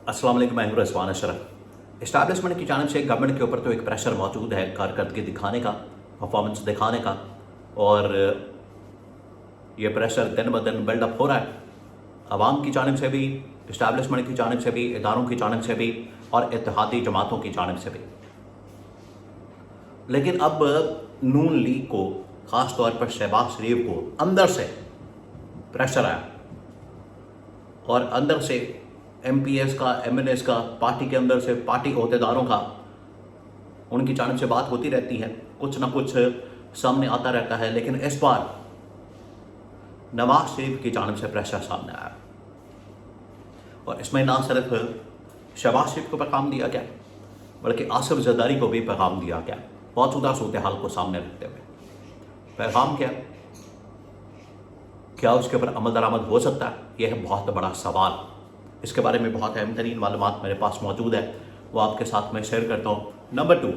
अस्सलाम वालेकुम, मैं हूं रज़वान अशरफ। इस्टेब्लिशमेंट की जानिब से गवर्नमेंट के ऊपर तो एक प्रेशर मौजूद है कारकर्दगी दिखाने का, परफॉर्मेंस दिखाने का, और ये प्रेशर दिन ब दिन बिल्डअप हो रहा है। अवाम की जानिब से भी, इस्टेब्लिशमेंट की जानिब से भी, इदारों की जानिब से भी और इत्तेहादी जमातों की जानिब से भी। लेकिन अब नून लीग को, ख़ास तौर पर शहबाज शरीफ को अंदर से प्रेशर आया और अंदर से MPs का, MNAs का, पार्टी के अंदर से पार्टी अहदेदारों का, उनकी जानिब से बात होती रहती है, कुछ ना कुछ सामने आता रहता है। लेकिन इस बार नवाज शरीफ की जानिब से प्रेशर सामने आया और इसमें ना सिर्फ शहबाज शरीफ को पैगाम दिया गया बल्कि आसिफ जरदारी को भी पैगाम दिया गया, मौजूदा सूरत हाल को सामने रखते हुए। पैगाम क्या उसके ऊपर अमल दरामद हो सकता है? यह है बहुत बड़ा सवाल। इसके बारे में बहुत अहम तरीन मालूमात मेरे पास मौजूद है, वो आपके साथ मैं शेयर करता हूँ। नंबर 2,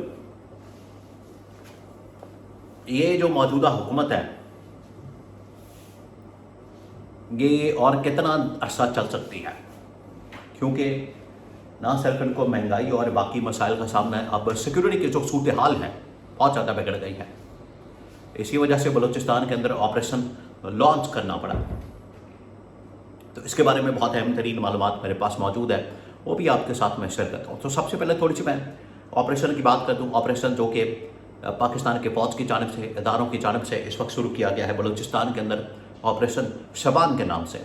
ये जो मौजूदा हुकूमत है ये और कितना अरसा चल सकती है, क्योंकि ना सिर्फ इनको महंगाई और बाकी मसाइल का सामना है, अब सिक्योरिटी की जो सूरत हाल है बहुत ज़्यादा बिगड़ गई है। इसी वजह से बलूचिस्तान के अंदर ऑपरेशन लॉन्च करना पड़ा। तो इसके बारे में बहुत अहम तरीन मालूमात मेरे पास मौजूद है, वो भी आपके साथ मैं शेयर करता हूँ। तो सबसे पहले थोड़ी सी मैं ऑपरेशन की बात कर दूँ। ऑपरेशन जो कि पाकिस्तान के फ़ौज की जानिब से, इदारों की जानिब से इस वक्त शुरू किया गया है बलूचिस्तान के अंदर, ऑपरेशन शबान के नाम से।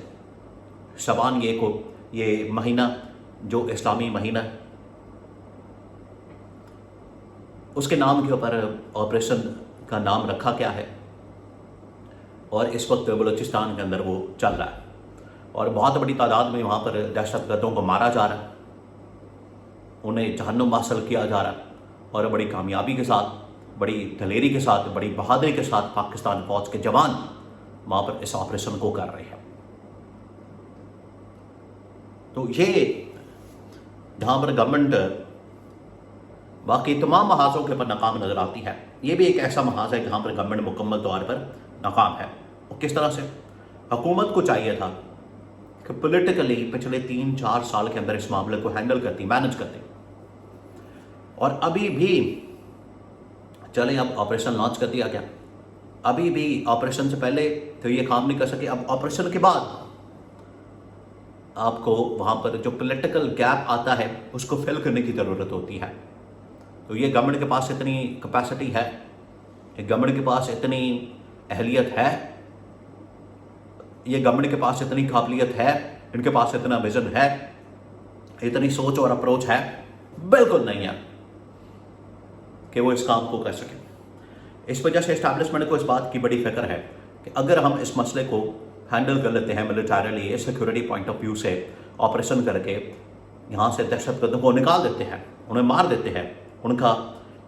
शबान ये महीना जो इस्लामी महीना है, उसके नाम के ऊपर ऑपरेशन का नाम रखा गया है और इस वक्त बलूचिस्तान के अंदर वो चल रहा है और बहुत बड़ी तादाद में वहाँ पर दहशतगर्दों को मारा जा रहा है, उन्हें जहन्नुम हासिल किया जा रहा है और बड़ी कामयाबी के साथ, बड़ी दलेरी के साथ, बड़ी बहादुरी के साथ पाकिस्तान फौज के जवान वहाँ पर इस ऑपरेशन को कर रहे हैं। तो ये जहाँ पर गवर्नमेंट बाकी तमाम महाजों के ऊपर नाकाम नज़र आती है, ये भी एक ऐसा महाज है जहाँ पर गवर्नमेंट मुकम्मल तौर पर नाकाम है। और किस तरह से हुकूमत को चाहिए था कि पॉलिटिकली पिछले 3-4 साल के अंदर इस मामले को हैंडल करती, मैनेज करती, और अभी भी चले अब ऑपरेशन लॉन्च कर दिया गया, अभी भी ऑपरेशन से पहले तो ये काम नहीं कर सके, अब ऑपरेशन के बाद आपको वहाँ पर जो पॉलिटिकल गैप आता है उसको फिल करने की ज़रूरत होती है। तो ये गवर्नमेंट के पास इतनी कैपेसिटी है, ये गवर्नमेंट के पास इतनी अहलियत है, ये गवर्नमेंट के पास इतनी काबिलियत है, इनके पास इतना विजन है, इतनी सोच और अप्रोच है? बिल्कुल नहीं है कि वो इस काम को कर सके। इस वजह से इस्टेब्लिशमेंट को इस बात की बड़ी फिक्र है कि अगर हम इस मसले को हैंडल कर लेते हैं militarily, security point of view से ऑपरेशन करके यहाँ से दहशतगर्दों को निकाल देते हैं, उन्हें मार देते हैं, उनका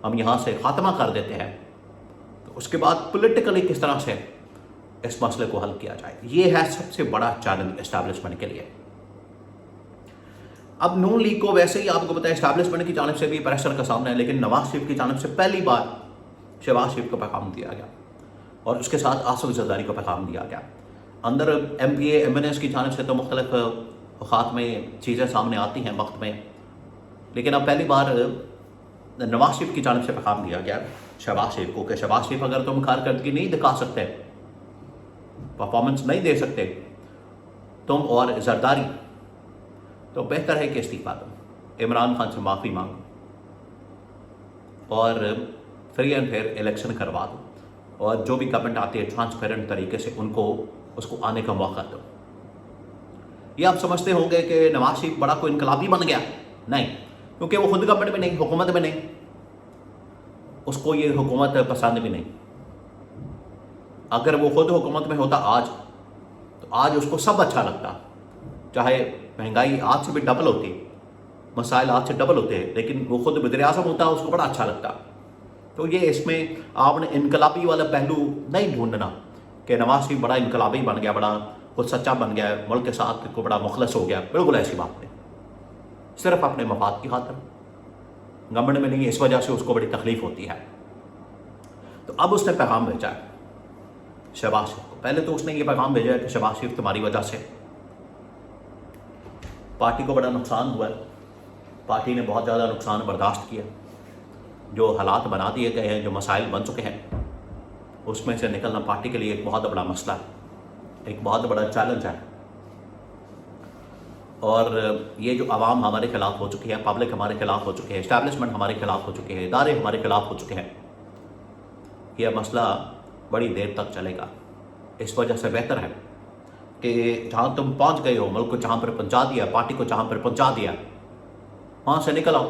हम यहाँ से खात्मा कर देते हैं, तो उसके बाद पॉलिटिकली किस तरह से इस मसले को हल किया जाए, ये है सबसे बड़ा चैलेंज एस्टैब्लिशमेंट के लिए। अब नून लीग को वैसे ही आपको पता है एस्टैब्लिशमेंट की जानिब से भी प्रेशर का सामना है, लेकिन नवाज शरीफ की जानिब से पहली बार शहबाज शरीफ को पैगाम दिया गया और उसके साथ आसिफ जरदारी को पैगाम दिया गया। अंदर MPA MNAs की जानिब से तो मुख्तलिफ औक़ात में चीज़ें सामने आती हैं वक्त में, लेकिन अब पहली बार नवाज शरीफ की जानिब से पैगाम दिया गया शहबाज शरीफ को कि शहबाज शरीफ अगर तुम कारकर्दगी नहीं दिखा सकते, परफॉर्मेंस नहीं दे सकते तुम और जरदारी, तो बेहतर है कि इस्तीफ़ा दो, इमरान खान से माफ़ी मांगो और फ्री एंड फेयर इलेक्शन करवा दो और जो भी गवर्नमेंट आती है ट्रांसपेरेंट तरीके से उसको आने का मौका दो। ये आप समझते होंगे कि नवाज शरीफ बड़ा कोई इनकलाबी बन गया, नहीं, क्योंकि वो खुद गवर्नमेंट में नहीं, हुकूमत में नहीं, उसको ये हुकूमत पसंद भी नहीं। अगर वो खुद हुकूमत में होता आज, तो आज उसको सब अच्छा लगता, चाहे महंगाई आज से भी डबल होती, मसाइल आज से डबल होते हैं, लेकिन वो खुद वज़ीर आज़म होता, उसको बड़ा अच्छा लगता। तो ये इसमें आपने इनकलाबी वाला पहलू नहीं ढूंढना कि नवाज शरीफ बड़ा इनकलाबी बन गया, बड़ा खुद सच्चा बन गया, मुल्क के साथ को बड़ा मुखलस हो गया, बिल्कुल ऐसी बात नहीं। सिर्फ अपने मफाद की खातिर गवर्नमेंट में नहीं, इस वजह से उसको बड़ी तकलीफ होती है। तो अब उसने पैगाम भेजा है शहबाज शरीफ को। पहले तो उसने ये पैगाम भेजा है कि शहबाज शरीफ तुम्हारी वजह से پارٹی کو بڑا نقصان ہوا ہے، پارٹی نے بہت زیادہ نقصان برداشت کیا، جو حالات بنا دیے گئے ہیں، جو مسائل بن چکے ہیں، اس میں سے نکلنا پارٹی کے لیے ایک بہت بڑا مسئلہ ہے، ایک بہت بڑا چیلنج ہے۔ اور یہ جو عوام ہمارے خلاف ہو چکی ہے، پبلک ہمارے خلاف ہو چکے ہیں، اسٹیبلشمنٹ ہمارے خلاف ہو چکے ہیں، ادارے ہمارے خلاف ہو چکے ہیں، یہ مسئلہ بڑی دیر تک چلے گا۔ اس وجہ سے بہتر ہے کہ جہاں تم پہنچ گئے ہو، ملک کو جہاں پر پہنچا دیا، پارٹی کو جہاں پر پہنچا دیا، وہاں سے نکل آؤ،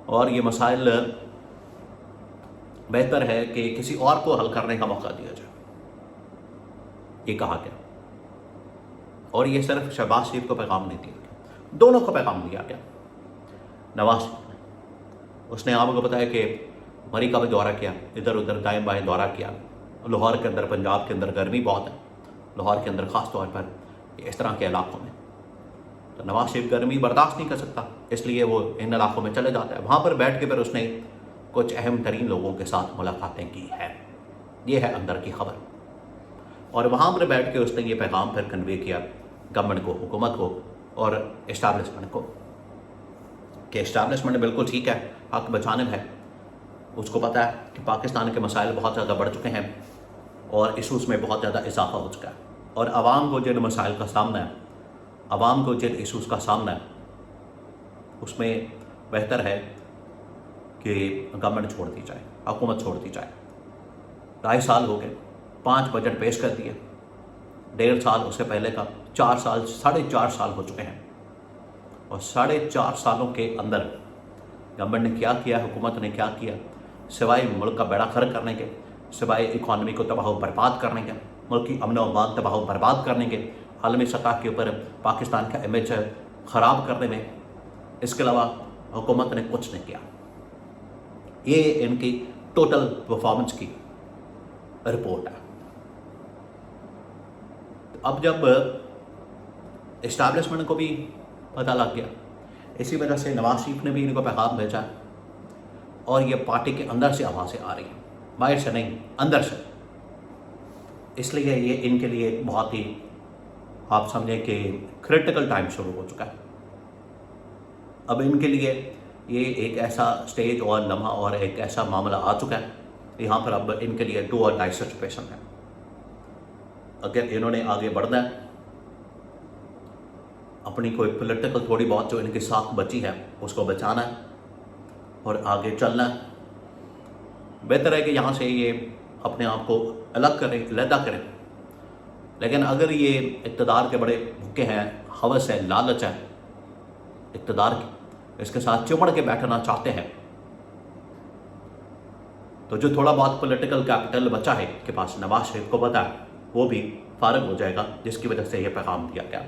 اور یہ مسائل بہتر ہے کہ کسی اور کو حل کرنے کا موقع دیا جائے، یہ کہا گیا۔ اور یہ صرف شہباز شریف کو پیغام نہیں دیا گیا، دونوں کو پیغام دیا گیا۔ نواز شریف نے، اس نے آپ کو بتایا کہ امریکہ میں دورہ کیا، ادھر ادھر دائیں بائیں دورہ کیا، لاہور کے اندر، پنجاب کے اندر گرمی بہت ہے، لاہور کے اندر خاص طور پر اس طرح کے علاقوں میں، تو نواز شریف گرمی برداشت نہیں کر سکتا، اس لیے وہ ان علاقوں میں چلے جاتا ہے۔ وہاں پر بیٹھ کے پھر اس نے کچھ اہم ترین لوگوں کے ساتھ ملاقاتیں کی ہے، یہ ہے اندر کی خبر۔ اور وہاں پر بیٹھ کے اس نے یہ پیغام پھر کنوے کیا گورنمنٹ کو، حکومت کو اور اسٹیبلشمنٹ کو، کہ اسٹیبلشمنٹ بالکل ٹھیک ہے، حق بجانب ہے، اس کو پتہ ہے کہ پاکستان کے مسائل بہت زیادہ بڑھ چکے ہیں اور ایشوز میں بہت زیادہ اضافہ ہو چکا ہے، اور عوام کو جن مسائل کا سامنا ہے، عوام کو جن ایشوز کا سامنا ہے، اس میں بہتر ہے کہ گورنمنٹ چھوڑ دی جائے، حکومت چھوڑ دی جائے۔ 2.5 سال ہو گئے، 5 بجٹ پیش کر دیے، 1.5 سال اس سے پہلے کا، 4 سال، 4.5 سال ہو چکے ہیں، اور 4.5 سالوں کے اندر گورنمنٹ نے کیا کیا، حکومت نے کیا کیا، سوائے ملک کا بیڑا غرق کرنے کے، سوائے اکانومی کو تباہ و برباد کرنے کے، ملک کی امن و امان تباہ و برباد کرنے کے، عالمی سطح کے اوپر پاکستان کا امیج خراب کرنے میں، اس کے علاوہ حکومت نے کچھ نہیں کیا۔ یہ ان کی ٹوٹل پرفارمنس کی رپورٹ ہے۔ اب جب اسٹیبلشمنٹ کو بھی پتہ لگ گیا، اسی وجہ سے نواز شریف نے بھی ان کو پیغام بھیجا، اور یہ پارٹی کے اندر سے آوازیں آ رہی ہیں، باہر سے نہیں، اندر سے۔ اس لیے یہ ان کے لیے بہت ہی، آپ سمجھیں کہ کریٹیکل ٹائم شروع ہو چکا ہے۔ اب ان کے لیے یہ ایک ایسا سٹیج اور لمحہ اور ایک ایسا معاملہ آ چکا ہے، یہاں پر اب ان کے لیے ڈو اور ڈائی سچویشن ہے۔ اگر انہوں نے آگے بڑھنا ہے، اپنی کوئی پولیٹیکل تھوڑی بہت جو ان کی ساکھ بچی ہے اس کو بچانا ہے اور آگے چلنا ہے، بہتر ہے کہ یہاں سے یہ اپنے آپ کو الگ کریں، علیحدہ کریں۔ لیکن اگر یہ اقتدار کے بڑے بھوکے ہیں، ہوس ہے، لالچ ہے اقتدار کی، اس کے ساتھ چمڑ کے بیٹھنا چاہتے ہیں، تو جو تھوڑا بہت پولیٹیکل کیپٹل بچا ہے کے پاس، نواز شریف کو پتہ ہے وہ بھی فارغ ہو جائے گا، جس کی وجہ سے یہ پیغام دیا گیا۔